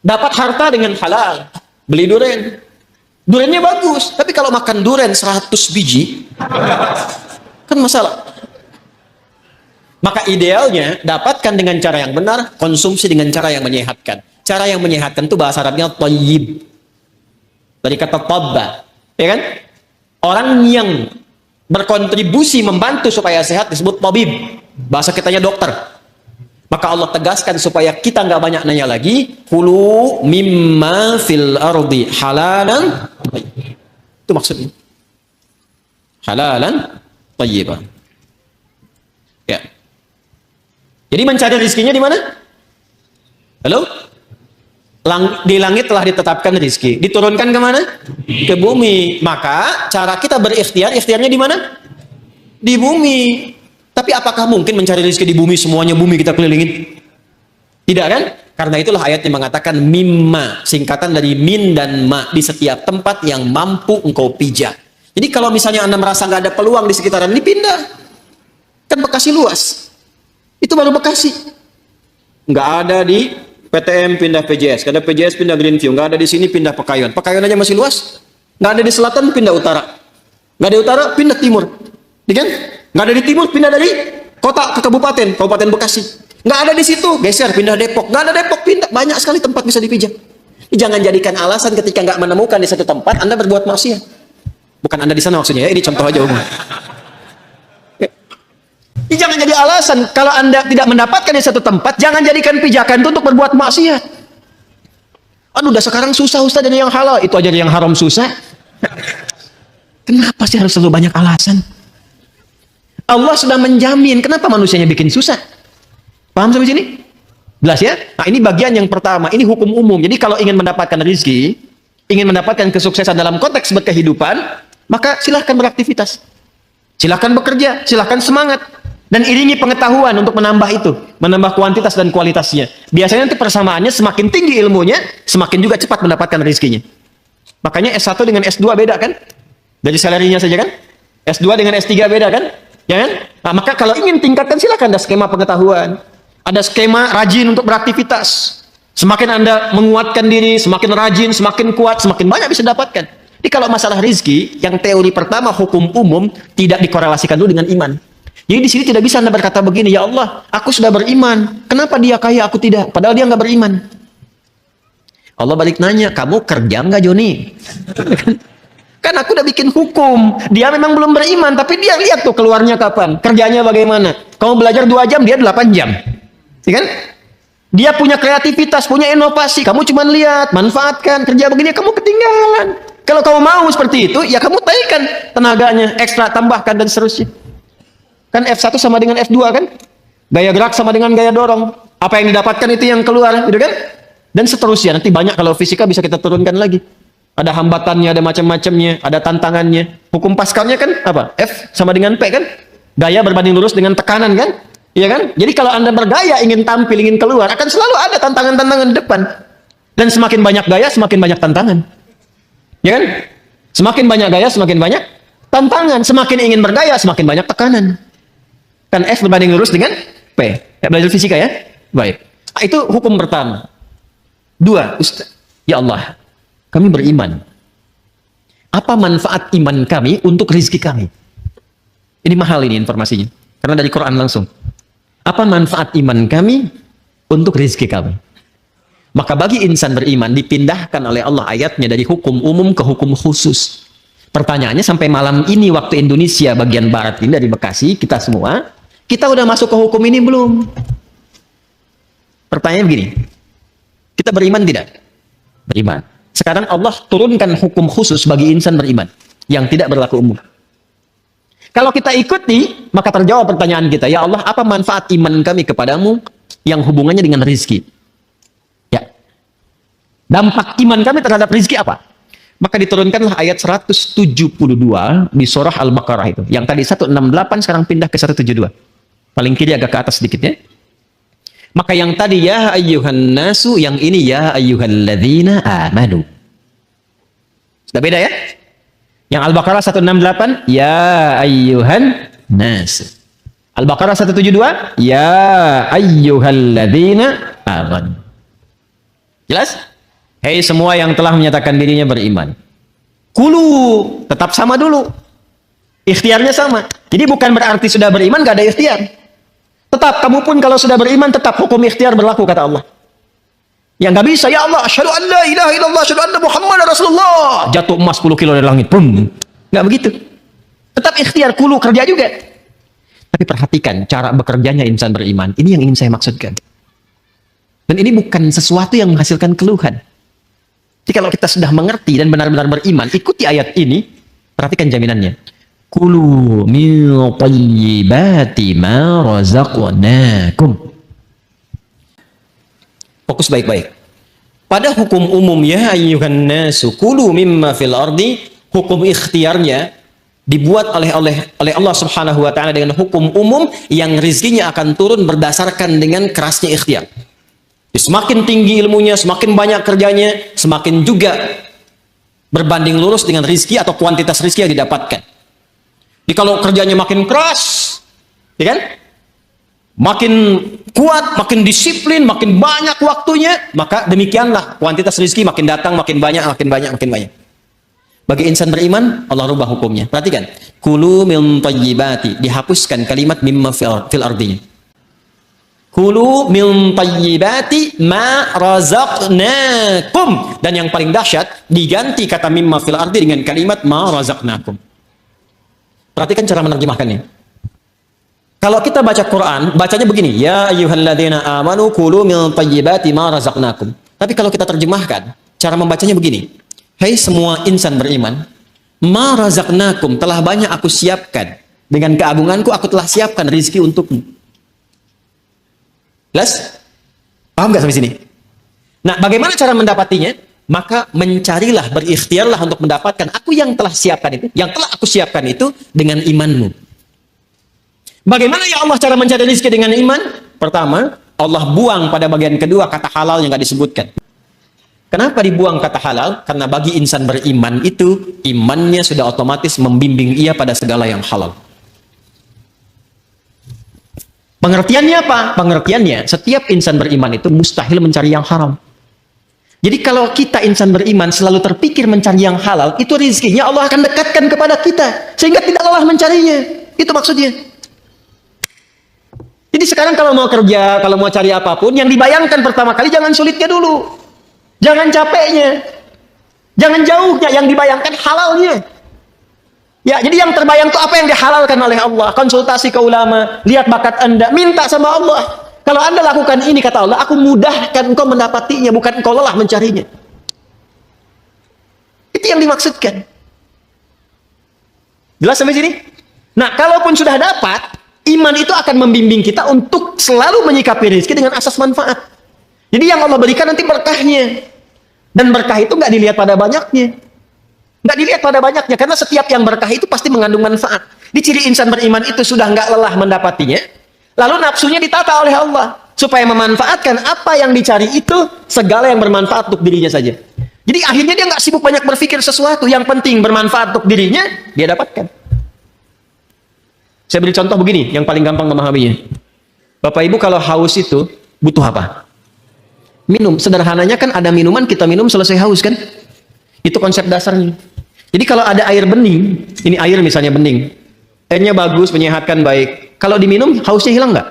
Dapat harta dengan halal, beli durian. Duriannya bagus, tapi kalau makan durian 100 biji, kan masalah. Maka idealnya dapatkan dengan cara yang benar, konsumsi dengan cara yang menyehatkan. Cara yang menyehatkan itu bahasa Arabnya thayyib. Dari kata tabba, ya kan? Orang yang berkontribusi membantu supaya sehat disebut tabib. Bahasa kitanya dokter. Maka Allah tegaskan supaya kita nggak banyak nanya lagi, kulu mimma fil ardi halalan thayyiban. Itu maksudnya. Halalan thayyiban. Ya. Jadi mencari rezekinya di mana? Halo? Di langit telah ditetapkan rezeki. Diturunkan ke mana? Ke bumi. Maka cara kita berikhtiar, ikhtiarnya di mana? Di bumi. Tapi apakah mungkin mencari rezeki di bumi, semuanya bumi kita kelilingin? Tidak kan? Karena itulah ayat yang mengatakan mimma, singkatan dari min dan ma, di setiap tempat yang mampu engkau pijak. Jadi kalau misalnya Anda merasa nggak ada peluang di sekitaran ini, pindah. Kan Bekasi luas. Itu baru Bekasi. Nggak ada di PTM pindah PJS, nggak ada PJS pindah Greenview, nggak ada di sini pindah Pekayuan. Pekayuan aja masih luas. Nggak ada di selatan pindah utara. Nggak ada utara pindah timur. Kan? Nggak ada di timur pindah dari kota ke kabupaten, Kabupaten Bekasi. Nggak ada di situ, geser pindah Depok. Nggak ada Depok pindah, banyak sekali tempat bisa dipijak. Jangan jadikan alasan ketika nggak menemukan di satu tempat Anda berbuat maksiat. Bukan Anda di sana maksudnya ya, ini contoh aja umum. Jangan jadi alasan kalau Anda tidak mendapatkan di satu tempat, jangan jadikan pijakan itu untuk berbuat maksiat. Aduh, udah sekarang susah Ustaz jadi yang halal, itu aja yang haram susah. Kenapa sih harus selalu banyak alasan? Allah sudah menjamin, kenapa manusianya bikin susah? Paham sampai sini? Jelas ya? Nah, ini bagian yang pertama, ini hukum umum. Jadi kalau ingin mendapatkan rezeki, ingin mendapatkan kesuksesan dalam konteks berkehidupan, maka silahkan beraktivitas. Silahkan bekerja, silahkan semangat. Dan iringi pengetahuan untuk menambah itu, menambah kuantitas dan kualitasnya. Biasanya nanti persamaannya semakin tinggi ilmunya, semakin juga cepat mendapatkan rezekinya. Makanya S1 dengan S2 beda kan? Dari salarinya saja kan? S2 dengan S3 beda kan? Ya kan? Nah, maka kalau ingin tingkatkan silakan ada skema pengetahuan, ada skema rajin untuk beraktivitas. Semakin Anda menguatkan diri, semakin rajin, semakin kuat, semakin banyak bisa dapatkan. Jadi kalau masalah rezeki, yang teori pertama hukum umum tidak dikorelasikan dulu dengan iman. Jadi di sini tidak bisa Anda berkata begini, ya Allah, aku sudah beriman, kenapa dia kaya aku tidak? Padahal dia nggak beriman. Allah balik nanya, kamu kerja nggak Joni? Kan aku udah bikin hukum, dia memang belum beriman, tapi dia lihat tuh keluarnya kapan, kerjanya bagaimana. Kamu belajar 2 jam, dia 8 jam, ya kan? Dia punya kreativitas, punya inovasi, kamu cuma lihat, manfaatkan, kerja begini, kamu ketinggalan. Kalau kamu mau seperti itu, ya kamu taikan tenaganya, ekstra, tambahkan, dan seterusnya. Kan F1 sama dengan F2 kan? Gaya gerak sama dengan gaya dorong. Apa yang didapatkan itu yang keluar, gitu kan? Dan seterusnya. Nanti banyak kalau fisika bisa kita turunkan lagi. Ada hambatannya, ada macam-macamnya, ada tantangannya. Hukum Pascalnya kan apa? F sama dengan P kan? Gaya berbanding lurus dengan tekanan kan? Iya kan? Jadi kalau Anda bergaya, ingin tampil, ingin keluar, akan selalu ada tantangan-tantangan di depan. Dan semakin banyak gaya, semakin banyak tantangan. Ya kan? Semakin banyak gaya, semakin banyak tantangan. Semakin ingin bergaya, semakin banyak tekanan. Kan F berbanding lurus dengan P. Ya, belajar fisika ya? Baik. Nah, itu hukum pertama. 2, Ustaz. Ya Allah, kami beriman. Apa manfaat iman kami untuk rezeki kami? Ini mahal ini informasinya. Karena dari Quran langsung. Apa manfaat iman kami untuk rezeki kami? Maka bagi insan beriman dipindahkan oleh Allah ayatnya dari hukum umum ke hukum khusus. Pertanyaannya sampai malam ini waktu Indonesia bagian barat ini dari Bekasi, kita semua, kita udah masuk ke hukum ini belum? Pertanyaan begini, kita beriman tidak? Beriman. Sekarang Allah turunkan hukum khusus bagi insan beriman yang tidak berlaku umum. Kalau kita ikuti, maka terjawab pertanyaan kita, ya Allah, apa manfaat iman kami kepadamu yang hubungannya dengan rezeki? Ya. Dampak iman kami terhadap rezeki apa? Maka diturunkanlah ayat 172 di surah Al-Baqarah itu. Yang tadi 168 sekarang pindah ke 172. Paling kiri agak ke atas sedikit ya. Maka yang tadi ya ayyuhan nasu, yang ini ya ayyuhalladzina amanu. Sudah beda ya? Yang Al-Baqarah 168 ya ayyuhan nas. Al-Baqarah 172 ya ayyuhalladzina amanu. Jelas? Hei semua yang telah menyatakan dirinya beriman. Kulu tetap sama dulu. Ikhtiarnya sama. Jadi bukan berarti sudah beriman gak ada ikhtiar. Tetap kamu pun kalau sudah beriman tetap hukum ikhtiar berlaku kata Allah. Yang nggak bisa, ya Allah, asyhadu an la ilaha illallah, asyhadu anna Muhammadar Rasulullah. Jatuh emas 10 kilo dari langit, pun nggak begitu. Tetap ikhtiar, kulu kerja juga. Tapi perhatikan cara bekerjanya insan beriman. Ini yang ingin saya maksudkan. Dan ini bukan sesuatu yang menghasilkan keluhan. Jadi kalau kita sudah mengerti dan benar-benar beriman, ikuti ayat ini, perhatikan jaminannya. Kulu min thayyibati ma razaqnakum. Fokus baik-baik. Pada hukum umum ya ayyuhan nasu kulu mimma fil ardi, hukum ikhtiarnya dibuat oleh Allah Subhanahu wa taala dengan hukum umum yang rizkinya akan turun berdasarkan dengan kerasnya ikhtiar. Semakin tinggi ilmunya, semakin banyak kerjanya, semakin juga berbanding lurus dengan rizki atau kuantitas rizki yang didapatkan. Jadi kalau kerjanya makin keras, ya kan? Makin kuat, makin disiplin, makin banyak waktunya, maka demikianlah kuantitas rizki makin datang, makin banyak, makin banyak, makin banyak. Bagi insan beriman, Allah rubah hukumnya. Perhatikan. Kulu min thayyibati. Dihapuskan kalimat mimma fil ardinya. Kulu min thayyibati ma razaqnakum. Dan yang paling dahsyat, diganti kata mimma fil ardi dengan kalimat ma razaqnakum. Perhatikan cara menerjemahkannya. Kalau kita baca Quran, bacanya begini. Ya ayyuhalladzina amanu kulu min thayyibati ma razaqnakum. Tapi kalau kita terjemahkan, cara membacanya begini. Hai semua insan beriman, ma razaqnakum, telah banyak aku siapkan. Dengan keagunganku aku telah siapkan rizki untukmu. Jelas? Paham gak sampai sini? Nah, bagaimana cara mendapatinya? Maka mencarilah, berikhtiarlah untuk mendapatkan aku yang telah siapkan itu, yang telah aku siapkan itu dengan imanmu. Bagaimana ya Allah cara mencari rizki dengan iman? Pertama, Allah buang pada bagian kedua kata halal yang gak disebutkan. Kenapa dibuang kata halal? Karena bagi insan beriman itu, imannya sudah otomatis membimbing ia pada segala yang halal. Pengertiannya apa? Pengertiannya, setiap insan beriman itu mustahil mencari yang haram. Jadi kalau kita insan beriman selalu terpikir mencari yang halal, itu rizkinya Allah akan dekatkan kepada kita. Sehingga tidak lelah mencarinya. Itu maksudnya. Jadi sekarang kalau mau kerja, kalau mau cari apapun, yang dibayangkan pertama kali jangan sulitnya dulu. Jangan capeknya. Jangan jauhnya, yang dibayangkan halalnya. Ya, jadi yang terbayang itu apa yang dihalalkan oleh Allah. Konsultasi ke ulama, lihat bakat Anda, minta sama Allah. Kalau Anda lakukan ini, kata Allah, aku mudahkan engkau mendapatinya, bukan engkau lelah mencarinya. Itu yang dimaksudkan. Jelas sampai sini? Nah, kalaupun sudah dapat, iman itu akan membimbing kita untuk selalu menyikapi rezeki dengan asas manfaat. Jadi yang Allah berikan nanti berkahnya. Dan berkah itu nggak dilihat pada banyaknya. Nggak dilihat pada banyaknya. Karena setiap yang berkah itu pasti mengandung manfaat. Di ciri insan beriman itu sudah nggak lelah mendapatinya. Lalu nafsunya ditata oleh Allah. Supaya memanfaatkan apa yang dicari itu, segala yang bermanfaat untuk dirinya saja. Jadi akhirnya dia nggak sibuk banyak berpikir sesuatu. Yang penting bermanfaat untuk dirinya, dia dapatkan. Saya beri contoh begini, yang paling gampang memahaminya. Bapak Ibu kalau haus itu, butuh apa? Minum. Sederhananya kan ada minuman, kita minum selesai haus kan? Itu konsep dasarnya. Jadi kalau ada air bening, ini air misalnya bening, airnya bagus, menyehatkan, baik. Kalau diminum, hausnya hilang nggak?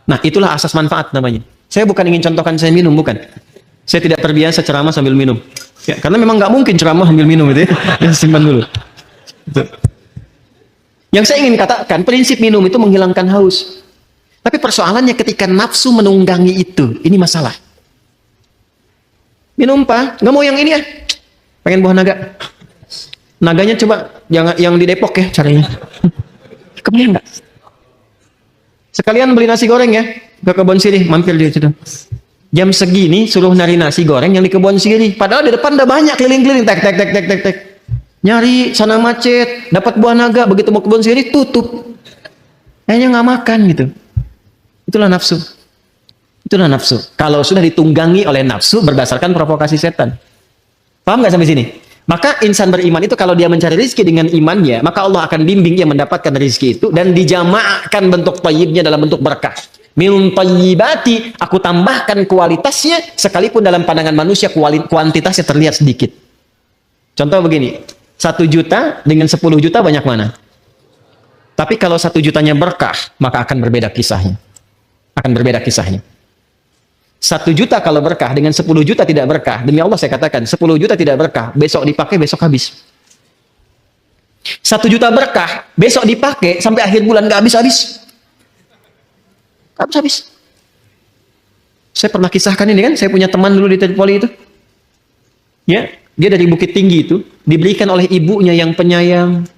Nah, itulah asas manfaat namanya. Saya bukan ingin contohkan saya minum, bukan. Saya tidak terbiasa ceramah sambil minum. Ya, karena memang nggak mungkin ceramah sambil minum itu ya. Ya, simpan dulu. Itu. Yang saya ingin katakan, prinsip minum itu menghilangkan haus. Tapi persoalannya ketika nafsu menunggangi itu, ini masalah. Minum Pak, nggak mau yang ini ya? Pengen buah naga. Naganya coba jangan yang di Depok ya caranya. Kemudian nggak? Sekalian beli nasi goreng ya ke kebun sirih, mampir dia sudah. Jam segini suruh nyari nasi goreng yang di kebun sirih. Padahal di depan udah banyak keliling-keliling, tek. Nyari sana macet, dapat buah naga, begitu mau kebun sirih tutup. Kayaknya nggak makan gitu. Itulah nafsu. Itulah nafsu. Kalau sudah ditunggangi oleh nafsu berdasarkan provokasi setan. Paham nggak sampai sini? Maka insan beriman itu kalau dia mencari rezeki dengan imannya, maka Allah akan bimbing dia mendapatkan rezeki itu dan dijamaahkan bentuk thayyibnya dalam bentuk berkah. Min thayyibati, aku tambahkan kualitasnya sekalipun dalam pandangan manusia kuantitasnya terlihat sedikit. Contoh begini, 1 juta dengan 10 juta banyak mana? Tapi kalau 1 jutanya berkah, maka akan berbeda kisahnya. Akan berbeda kisahnya. 1 juta kalau berkah dengan 10 juta tidak berkah. Demi Allah saya katakan, 10 juta tidak berkah, besok dipakai, besok habis. 1 juta berkah, besok dipakai sampai akhir bulan nggak habis-habis. Nggak habis-habis. Saya pernah kisahkan ini kan, saya punya teman dulu di Tripoli itu. Ya, dia dari Bukit Tinggi itu, diberikan oleh ibunya yang penyayang.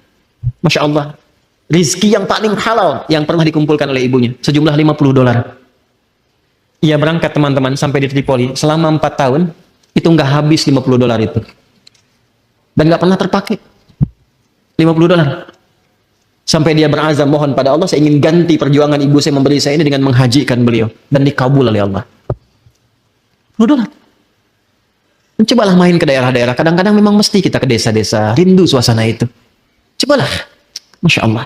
Masya Allah. Rizki yang paling halal yang pernah dikumpulkan oleh ibunya. Sejumlah $50. Ia berangkat teman-teman sampai di Tripoli. Selama 4 tahun, itu nggak habis $50 itu. Dan nggak pernah terpakai. $50. Sampai dia berazam mohon pada Allah, saya ingin ganti perjuangan ibu saya memberi saya ini dengan menghajikan beliau. Dan dikabul oleh Allah. $50. Cobalah main ke daerah-daerah. Kadang-kadang memang mesti kita ke desa-desa. Rindu suasana itu. Cobalah. Masya Allah.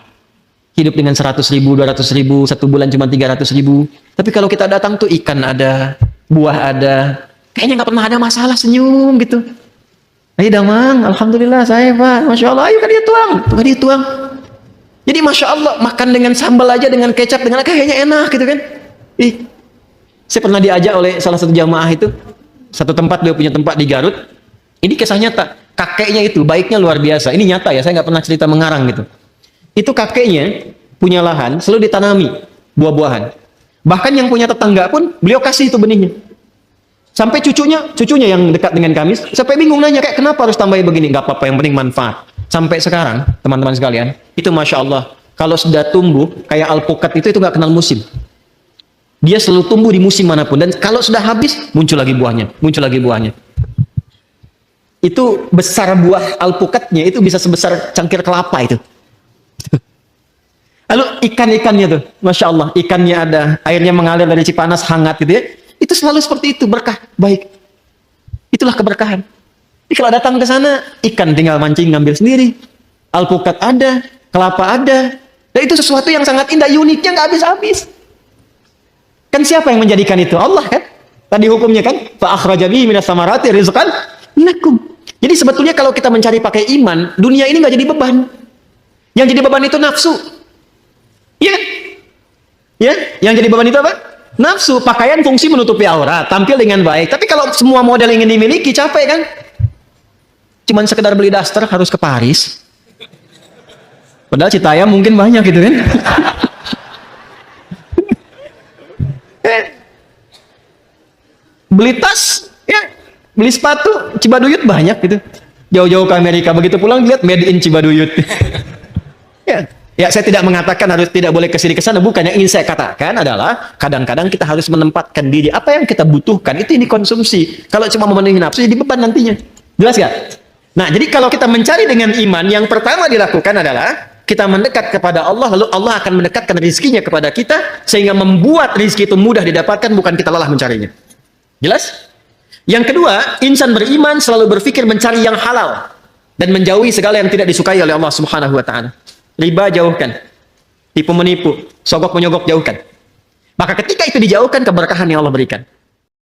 Hidup dengan 100.000, 200.000, 1 bulan cuma 300.000. Tapi kalau kita datang tuh ikan ada, buah ada. Kayaknya nggak pernah ada masalah, senyum gitu. Ayo damang, alhamdulillah saya Pak. Masya Allah, ayo kan dia tuang. Tuh dia tuang. Jadi Masya Allah, makan dengan sambal aja, dengan kecap, dengan kayaknya enak gitu kan. Saya pernah diajak oleh salah satu jamaah itu. Satu tempat, dia punya tempat di Garut. Ini kisah nyata. Kakeknya itu baiknya luar biasa. Ini nyata ya, saya nggak pernah cerita mengarang gitu. Itu kakeknya punya lahan, selalu ditanami buah-buahan. Bahkan yang punya tetangga pun beliau kasih itu benihnya. Sampai cucunya yang dekat dengan kami, sampai bingung nanya kayak kenapa harus tambahin begini? Gak apa-apa, yang penting manfaat. Sampai sekarang, teman-teman sekalian, itu Masya Allah, kalau sudah tumbuh, kayak alpukat itu nggak kenal musim. Dia selalu tumbuh di musim manapun. Dan kalau sudah habis, muncul lagi buahnya. Muncul lagi buahnya. Itu besar buah alpukatnya, itu bisa sebesar cangkir kelapa itu. Lalu ikan-ikannya tuh, Masya Allah, ikannya ada, airnya mengalir dari Cipanas, hangat gitu ya. Itu selalu seperti itu, berkah, baik. Itulah keberkahan. Jadi kalau datang ke sana, ikan tinggal mancing, ngambil sendiri. Alpukat ada, kelapa ada. Dan itu sesuatu yang sangat indah, uniknya nggak habis-habis. Kan siapa yang menjadikan itu? Allah kan? Tadi hukumnya kan? Fa akhraja bihi minas samarati rizqan lakum. Jadi sebetulnya kalau kita mencari pakai iman, dunia ini nggak jadi beban. Yang jadi beban itu nafsu. Iya kan? Ya, yang jadi beban itu apa? Nafsu. Pakaian fungsi menutupi aurat, tampil dengan baik. Tapi kalau semua model ingin dimiliki, capek kan? Cuman sekedar beli daster harus ke Paris. Padahal Citayam mungkin banyak gitu kan? Beli tas, ya, beli sepatu, Cibaduyut banyak gitu. Jauh-jauh ke Amerika, begitu pulang lihat made in Cibaduyut. Ya, saya tidak mengatakan harus tidak boleh kesini kesana, bukan. Yang ingin saya katakan adalah kadang-kadang kita harus menempatkan diri apa yang kita butuhkan itu ini konsumsi. Kalau cuma memenuhi nafsu jadi beban nantinya. Jelas gak? Nah, jadi kalau kita mencari dengan iman, yang pertama dilakukan adalah kita mendekat kepada Allah, lalu Allah akan mendekatkan rizkinya kepada kita, sehingga membuat rizki itu mudah didapatkan, bukan kita lelah mencarinya. Jelas? Yang kedua, insan beriman selalu berpikir mencari yang halal, dan menjauhi segala yang tidak disukai oleh Allah Subhanahu wa Ta'ala. Riba jauhkan, tipu menipu, sogok menyogok jauhkan. Maka ketika itu dijauhkan, keberkahan yang Allah berikan.